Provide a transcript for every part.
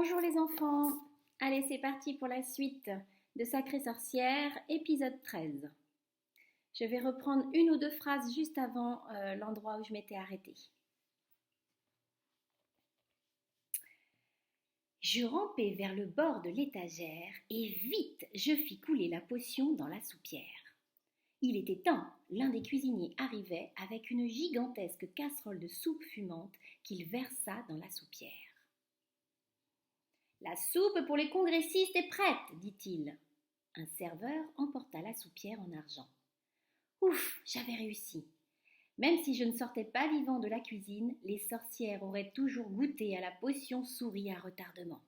Bonjour les enfants, allez c'est parti pour la suite de Sacrée Sorcière, épisode 13. Je vais reprendre une ou deux phrases juste avant l'endroit où je m'étais arrêtée. Je rampais vers le bord de l'étagère et vite je fis couler la potion dans la soupière. Il était temps, l'un des cuisiniers arrivait avec une gigantesque casserole de soupe fumante qu'il versa dans la soupière. « La soupe pour les congressistes est prête, dit-il. » Un serveur emporta la soupière en argent. Ouf, j'avais réussi. Même si je ne sortais pas vivant de la cuisine, les sorcières auraient toujours goûté à la potion souris à retardement.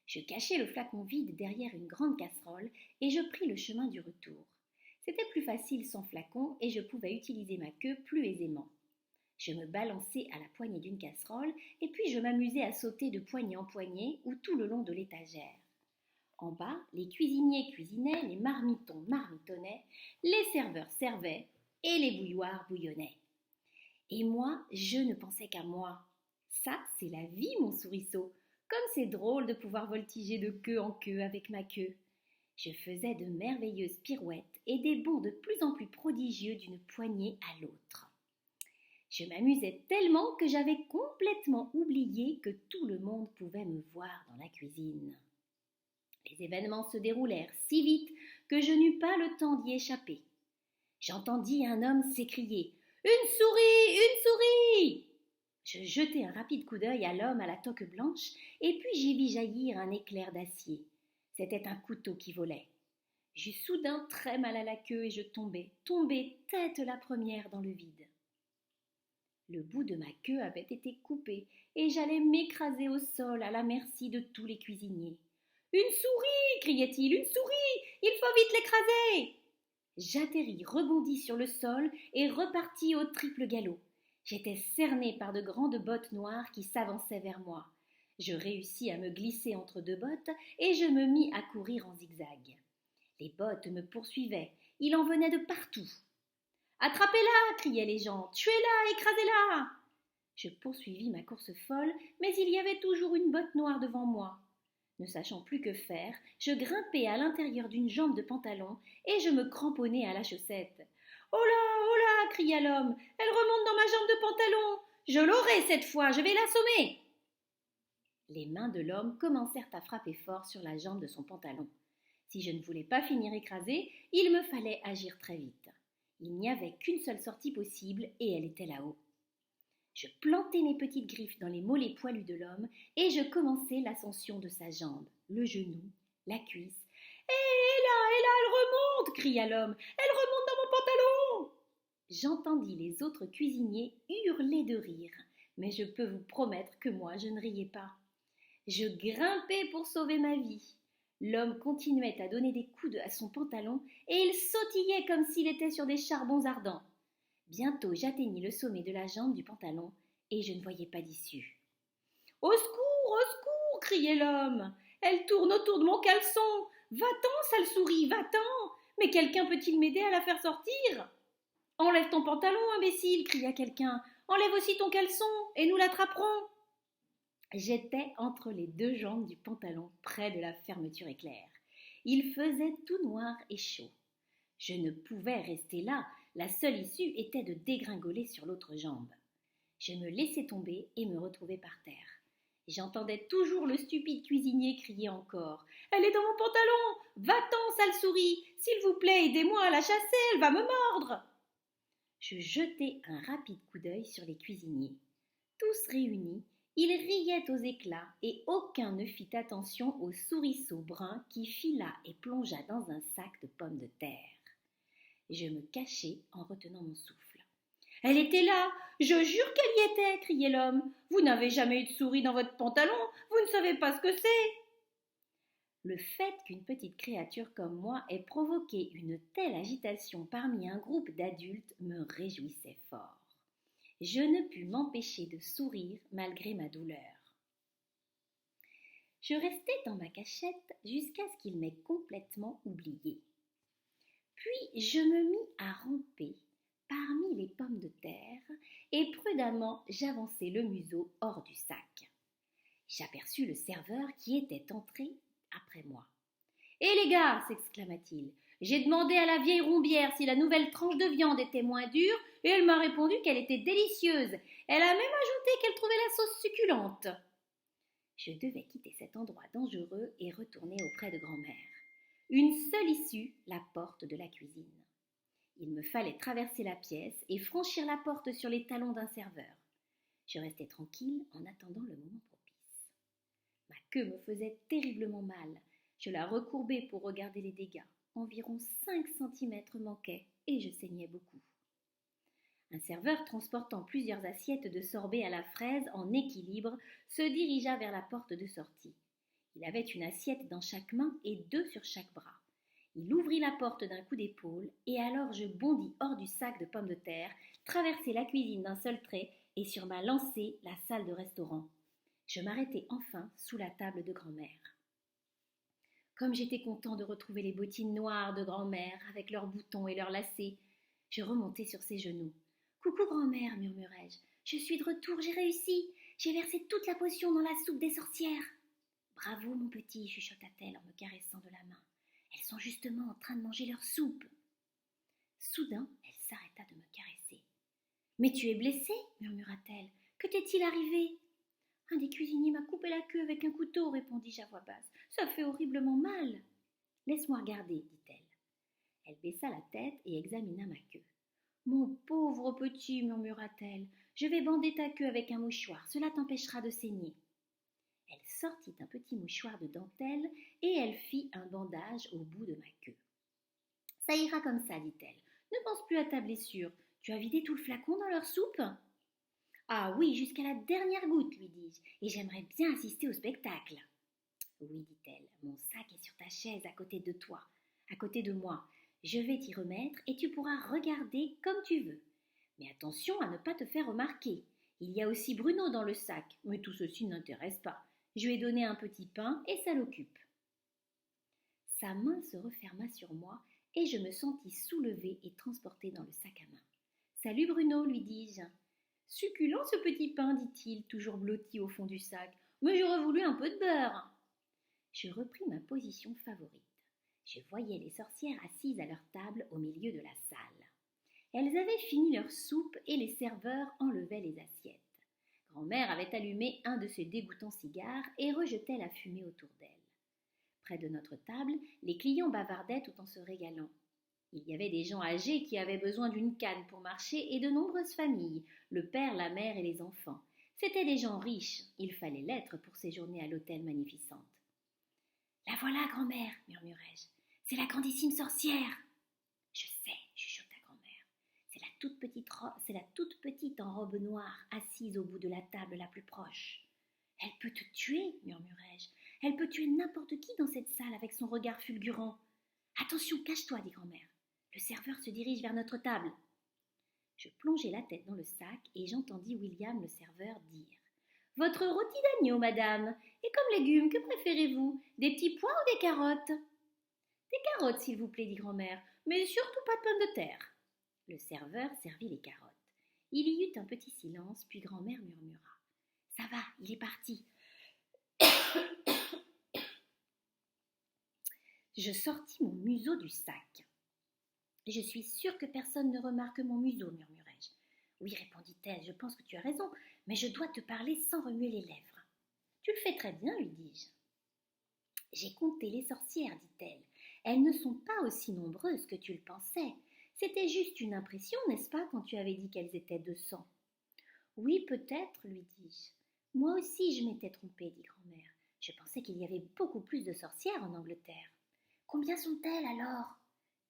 Je cachai le flacon vide derrière une grande casserole et je pris le chemin du retour. C'était plus facile sans flacon et je pouvais utiliser ma queue plus aisément. Je me balançai à la poignée d'une casserole et puis je m'amusai à sauter de poignée en poignée ou tout le long de l'étagère. En bas, les cuisiniers cuisinaient, les marmitons marmitonnaient, les serveurs servaient et les bouilloires bouillonnaient. Et moi, je ne pensais qu'à moi. Ça, c'est la vie, mon souriceau. Comme c'est drôle de pouvoir voltiger de queue en queue avec ma queue. Je faisais de merveilleuses pirouettes et des bonds de plus en plus prodigieux d'une poignée à l'autre. Je m'amusais tellement que j'avais complètement oublié que tout le monde pouvait me voir dans la cuisine. Les événements se déroulèrent si vite que je n'eus pas le temps d'y échapper. J'entendis un homme s'écrier « Une souris! Une souris !» Je jetai un rapide coup d'œil à l'homme à la toque blanche et puis j'y vis jaillir un éclair d'acier. C'était un couteau qui volait. J'eus soudain très mal à la queue et je tombai tête la première dans le vide. Le bout de ma queue avait été coupé et j'allais m'écraser au sol à la merci de tous les cuisiniers. « Une souris !» criait-il. « Une souris ! Il faut vite l'écraser !» J'atterris, rebondis sur le sol et repartis au triple galop. J'étais cernée par de grandes bottes noires qui s'avançaient vers moi. Je réussis à me glisser entre deux bottes et je me mis à courir en zigzag. Les bottes me poursuivaient. Il en venait de partout. « Attrapez-la !» criaient les gens. « Tuez-la, écrasez-la !» Je poursuivis ma course folle, mais il y avait toujours une botte noire devant moi. Ne sachant plus que faire, je grimpai à l'intérieur d'une jambe de pantalon et je me cramponnai à la chaussette. « Oh là, oh là !» cria l'homme. « Elle remonte dans ma jambe de pantalon. Je l'aurai cette fois, je vais l'assommer !» Les mains de l'homme commencèrent à frapper fort sur la jambe de son pantalon. Si je ne voulais pas finir écrasée, il me fallait agir très vite. Il n'y avait qu'une seule sortie possible et elle était là-haut. Je plantai mes petites griffes dans les mollets poilus de l'homme et je commençai l'ascension de sa jambe, le genou, la cuisse. « Et là, elle remonte !» cria l'homme. « Elle remonte dans mon pantalon !» J'entendis les autres cuisiniers hurler de rire, mais je peux vous promettre que moi je ne riais pas. Je grimpai pour sauver ma vie. L'homme continuait à donner des coups à son pantalon et il sautillait comme s'il était sur des charbons ardents. Bientôt j'atteignis le sommet de la jambe du pantalon et je ne voyais pas d'issue. « Au secours !» criait l'homme. « Elle tourne autour de mon caleçon. Va-t'en, sale souris, va-t'en. Mais quelqu'un peut-il m'aider à la faire sortir ?»« Enlève ton pantalon, imbécile !» cria quelqu'un. « Enlève aussi ton caleçon et nous l'attraperons !» J'étais entre les deux jambes du pantalon, près de la fermeture éclair. Il faisait tout noir et chaud. Je ne pouvais rester là, la seule issue était de dégringoler sur l'autre jambe. Je me laissai tomber et me retrouvai par terre. J'entendais toujours le stupide cuisinier crier encore « Elle est dans mon pantalon! Va-t'en, sale souris! S'il vous plaît, aidez-moi à la chasser, elle va me mordre !» Je jetai un rapide coup d'œil sur les cuisiniers. Tous réunis, ils riaient aux éclats et aucun ne fit attention au souriceau brun qui fila et plongea dans un sac de pommes de terre. Je me cachai en retenant mon souffle. « Elle était là, je jure qu'elle y était !» criait l'homme. « Vous n'avez jamais eu de souris dans votre pantalon, vous ne savez pas ce que c'est !» Le fait qu'une petite créature comme moi ait provoqué une telle agitation parmi un groupe d'adultes me réjouissait fort. Je ne pus m'empêcher de sourire malgré ma douleur. Je restai dans ma cachette jusqu'à ce qu'il m'ait complètement oubliée. Puis je me mis à ramper parmi les pommes de terre et prudemment j'avançai le museau hors du sac. J'aperçus le serveur qui était entré après moi. « Hé les gars !» s'exclama-t-il. « J'ai demandé à la vieille Rombière si la nouvelle tranche de viande était moins dure et elle m'a répondu qu'elle était délicieuse. Elle a même ajouté qu'elle trouvait la sauce succulente. » Je devais quitter cet endroit dangereux et retourner auprès de grand-mère. Une seule issue, la porte de la cuisine. Il me fallait traverser la pièce et franchir la porte sur les talons d'un serveur. Je restais tranquille en attendant le moment propice. Ma queue me faisait terriblement mal. Je la recourbais pour regarder les dégâts. Environ 5 centimètres manquaient et je saignais beaucoup. Un serveur transportant plusieurs assiettes de sorbet à la fraise en équilibre se dirigea vers la porte de sortie. Il avait une assiette dans chaque main et 2 sur chaque bras. Il ouvrit la porte d'un coup d'épaule et alors je bondis hors du sac de pommes de terre, traversai la cuisine d'un seul trait et sur ma lancée la salle de restaurant. Je m'arrêtai enfin sous la table de grand-mère. Comme j'étais content de retrouver les bottines noires de grand-mère avec leurs boutons et leurs lacets, je remontai sur ses genoux. « Coucou grand-mère, murmurai-je, je suis de retour, j'ai réussi, j'ai versé toute la potion dans la soupe des sorcières. »« Bravo mon petit, chuchota-t-elle en me caressant de la main. Elles sont justement en train de manger leur soupe. » Soudain, elle s'arrêta de me caresser. « Mais tu es blessé, murmura-t-elle. Que t'est-il arrivé ? » « Un des cuisiniers m'a coupé la queue avec un couteau, répondis-je à voix basse. Ça fait horriblement mal. Laisse-moi regarder, dit-elle. Elle baissa la tête et examina ma queue. Mon pauvre petit, murmura-t-elle, je vais bander ta queue avec un mouchoir, cela t'empêchera de saigner. Elle sortit un petit mouchoir de dentelle et elle fit un bandage au bout de ma queue. Ça ira comme ça, dit-elle. Ne pense plus à ta blessure. Tu as vidé tout le flacon dans leur soupe ? Ah oui, jusqu'à la dernière goutte, lui dis-je, et j'aimerais bien assister au spectacle. Oui, dit-elle, mon sac est sur ta chaise à côté de toi, à côté de moi. Je vais t'y remettre et tu pourras regarder comme tu veux. Mais attention à ne pas te faire remarquer. Il y a aussi Bruno dans le sac, mais tout ceci n'intéresse pas. Je lui ai donné un petit pain et ça l'occupe. Sa main se referma sur moi et je me sentis soulevée et transportée dans le sac à main. Salut Bruno, lui dis-je. Succulent ce petit pain, dit-il, toujours blotti au fond du sac. Mais j'aurais voulu un peu de beurre. Je repris ma position favorite. Je voyais les sorcières assises à leur table au milieu de la salle. Elles avaient fini leur soupe et les serveurs enlevaient les assiettes. Grand-mère avait allumé un de ses dégoûtants cigares et rejetait la fumée autour d'elle. Près de notre table, les clients bavardaient tout en se régalant. Il y avait des gens âgés qui avaient besoin d'une canne pour marcher et de nombreuses familles, le père, la mère et les enfants. C'étaient des gens riches, il fallait l'être pour séjourner à l'hôtel magnificente. « La voilà, grand-mère, murmurai-je. C'est la grandissime sorcière. »« Je sais, chuchota grand-mère. C'est la toute petite en robe noire, assise au bout de la table la plus proche. »« Elle peut te tuer, murmurai-je. Elle peut tuer n'importe qui dans cette salle avec son regard fulgurant. Attention, cache-toi, dit grand-mère. Le serveur se dirige vers notre table. Je plongeai la tête dans le sac et j'entendis William, le serveur, dire « Votre rôti d'agneau, madame. Et comme légumes, que préférez-vous ? Des petits pois ou des carottes ?»« Des carottes, s'il vous plaît, dit grand-mère, mais surtout pas de pommes de terre. » Le serveur servit les carottes. Il y eut un petit silence, puis grand-mère murmura « Ça va, il est parti. » Je sortis mon museau du sac. « Je suis sûre que personne ne remarque mon museau, murmurai-je. »« Oui, répondit-elle, je pense que tu as raison, mais je dois te parler sans remuer les lèvres. »« Tu le fais très bien, lui dis-je. »« J'ai compté les sorcières, dit-elle. Elles ne sont pas aussi nombreuses que tu le pensais. C'était juste une impression, n'est-ce pas, quand tu avais dit qu'elles étaient 200 ? »« Oui, peut-être, lui dis-je. »« Moi aussi, je m'étais trompée, dit grand-mère. Je pensais qu'il y avait beaucoup plus de sorcières en Angleterre. »« Combien sont-elles alors ? »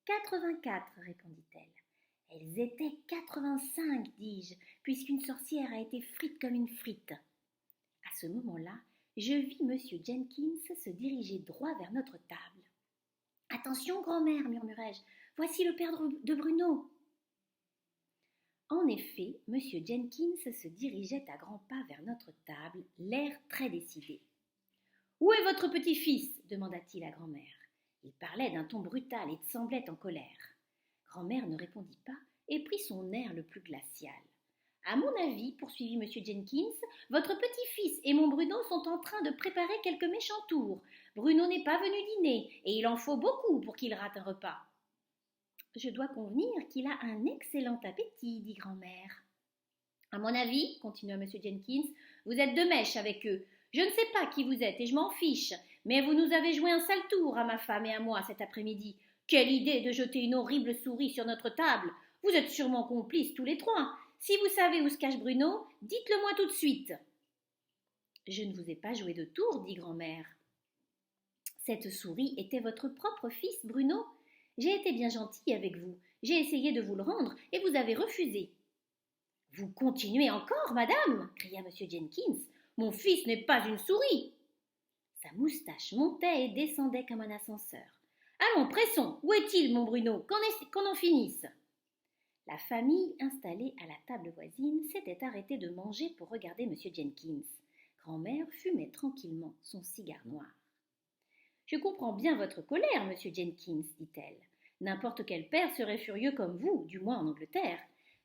84, répondit-elle. Elles étaient 85, dis-je, puisqu'une sorcière a été frite comme une frite. À ce moment-là, je vis M. Jenkins se diriger droit vers notre table. Attention, grand-mère, murmurai-je, voici le père de Bruno. En effet, M. Jenkins se dirigeait à grands pas vers notre table, l'air très décidé. Où est votre petit-fils ? Demanda-t-il à grand-mère. Il parlait d'un ton brutal et semblait en colère. Grand-mère ne répondit pas et prit son air le plus glacial. À mon avis, poursuivit M. Jenkins, votre petit-fils et mon Bruno sont en train de préparer quelques méchants tours. Bruno n'est pas venu dîner, et il en faut beaucoup pour qu'il rate un repas. Je dois convenir qu'il a un excellent appétit, dit grand-mère. À mon avis, continua M. Jenkins, vous êtes de mèche avec eux. Je ne sais pas qui vous êtes et je m'en fiche, mais vous nous avez joué un sale tour à ma femme et à moi cet après-midi. Quelle idée de jeter une horrible souris sur notre table. Vous êtes sûrement complices tous les trois. Si vous savez où se cache Bruno, dites-le moi tout de suite. Je ne vous ai pas joué de tour, dit grand-mère. Cette souris était votre propre fils, Bruno. J'ai été bien gentille avec vous. J'ai essayé de vous le rendre et vous avez refusé. Vous continuez encore, madame, cria M. Jenkins. Mon fils n'est pas une souris. Sa moustache montait et descendait comme un ascenseur. Allons, pressons. Où est-il, mon Bruno? Qu'on en finisse. La famille, installée à la table voisine, s'était arrêtée de manger pour regarder M. Jenkins. Grand-mère fumait tranquillement son cigare noir. « Je comprends bien votre colère, M. Jenkins, dit-elle. N'importe quel père serait furieux comme vous, du moins en Angleterre.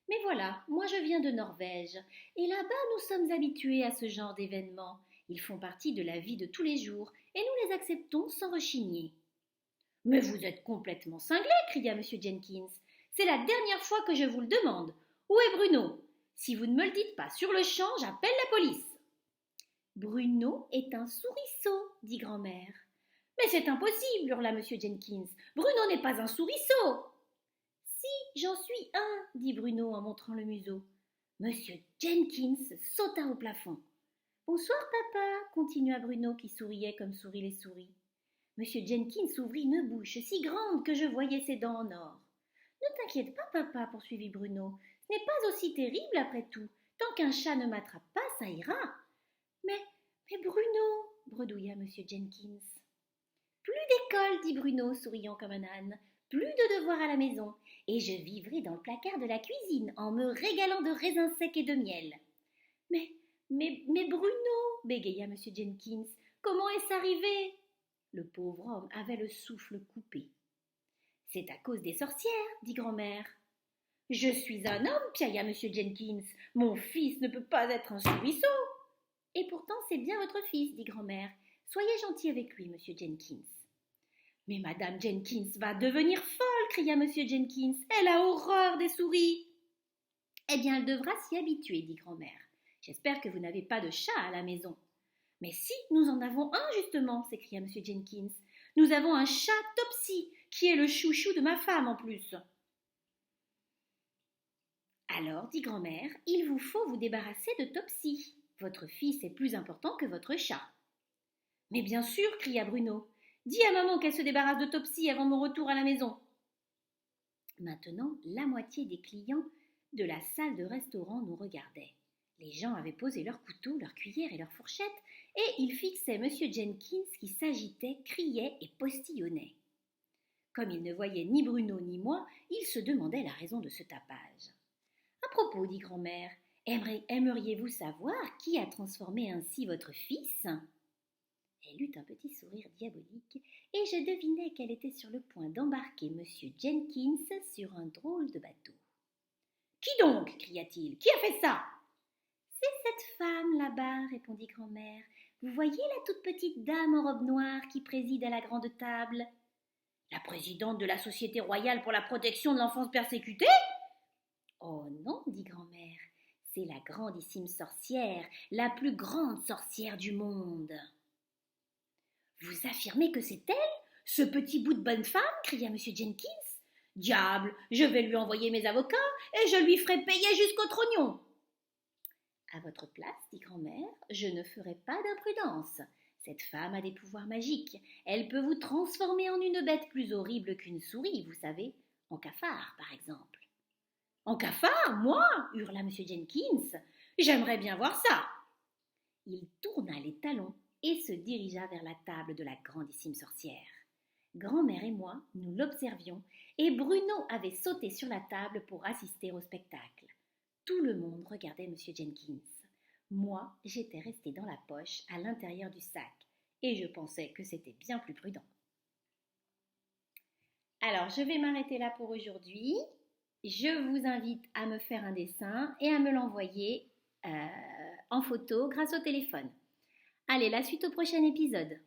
Mais voilà, moi je viens de Norvège, et là-bas nous sommes habitués à ce genre d'événements. Ils font partie de la vie de tous les jours, et nous les acceptons sans rechigner. »« Mais vous êtes complètement cinglé, cria M. Jenkins. C'est la dernière fois que je vous le demande. Où est Bruno? Si vous ne me le dites pas sur le champ, j'appelle la police. »« Bruno est un souriceau, dit grand-mère. »« Mais c'est impossible, hurla M. Jenkins. Bruno n'est pas un souriceau. »« Si, j'en suis un, dit Bruno en montrant le museau. M. Jenkins sauta au plafond. Bonsoir, papa, continua Bruno qui souriait comme sourient les souris. M. Jenkins ouvrit une bouche si grande que je voyais ses dents en or. Ne t'inquiète pas, papa, poursuivit Bruno. Ce n'est pas aussi terrible après tout. Tant qu'un chat ne m'attrape pas, ça ira. Mais Bruno, bredouilla M. Jenkins. Plus d'école, dit Bruno, souriant comme un âne. Plus de devoirs à la maison. Et je vivrai dans le placard de la cuisine en me régalant de raisins secs et de miel. Mais Bruno, bégaya M. Jenkins, comment est-ce arrivé? Le pauvre homme avait le souffle coupé. C'est à cause des sorcières, dit grand-mère. Je suis un homme, piailla M. Jenkins. Mon fils ne peut pas être un souriceau. Et pourtant, c'est bien votre fils, dit grand-mère. Soyez gentil avec lui, M. Jenkins. Mais Madame Jenkins va devenir folle, cria M. Jenkins. Elle a horreur des souris. Eh bien, elle devra s'y habituer, dit grand-mère. J'espère que vous n'avez pas de chat à la maison. Mais si, nous en avons un, justement, s'écria M. Jenkins. Nous avons un chat Topsy, qui est le chouchou de ma femme en plus. Alors, dit grand-mère, il vous faut vous débarrasser de Topsy. Votre fils est plus important que votre chat. Mais bien sûr, cria Bruno. Dis à maman qu'elle se débarrasse de Topsy avant mon retour à la maison. Maintenant, la moitié des clients de la salle de restaurant nous regardaient. Les gens avaient posé leurs couteaux, leurs cuillères et leurs fourchettes, et ils fixaient M. Jenkins qui s'agitait, criait et postillonnait. Comme ils ne voyaient ni Bruno ni moi, ils se demandaient la raison de ce tapage. « À propos, dit grand-mère, aimeriez-vous savoir qui a transformé ainsi votre fils ?» Elle eut un petit sourire diabolique, et je devinai qu'elle était sur le point d'embarquer M. Jenkins sur un drôle de bateau. « Qui donc » cria-t-il. « Qui a fait ça ?»« C'est cette femme là-bas, répondit grand-mère. Vous voyez la toute petite dame en robe noire qui préside à la grande table ? La présidente de la Société royale pour la protection de l'enfance persécutée ? Oh non, dit grand-mère, c'est la grandissime sorcière, la plus grande sorcière du monde. Vous affirmez que c'est elle, ce petit bout de bonne femme ? Cria M. Jenkins. Diable, je vais lui envoyer mes avocats et je lui ferai payer jusqu'au trognon. À votre place, dit grand-mère, je ne ferai pas d'imprudence. Cette femme a des pouvoirs magiques. Elle peut vous transformer en une bête plus horrible qu'une souris, vous savez, en cafard, par exemple. En cafard, moi ? Hurla M. Jenkins. J'aimerais bien voir ça. Il tourna les talons et se dirigea vers la table de la grandissime sorcière. Grand-mère et moi, nous l'observions, et Bruno avait sauté sur la table pour assister au spectacle. Tout le monde regardait M. Jenkins. Moi, j'étais restée dans la poche, à l'intérieur du sac, et je pensais que c'était bien plus prudent. Alors, je vais m'arrêter là pour aujourd'hui. je vous invite à me faire un dessin et à me l'envoyer en photo grâce au téléphone. Allez, la suite au prochain épisode.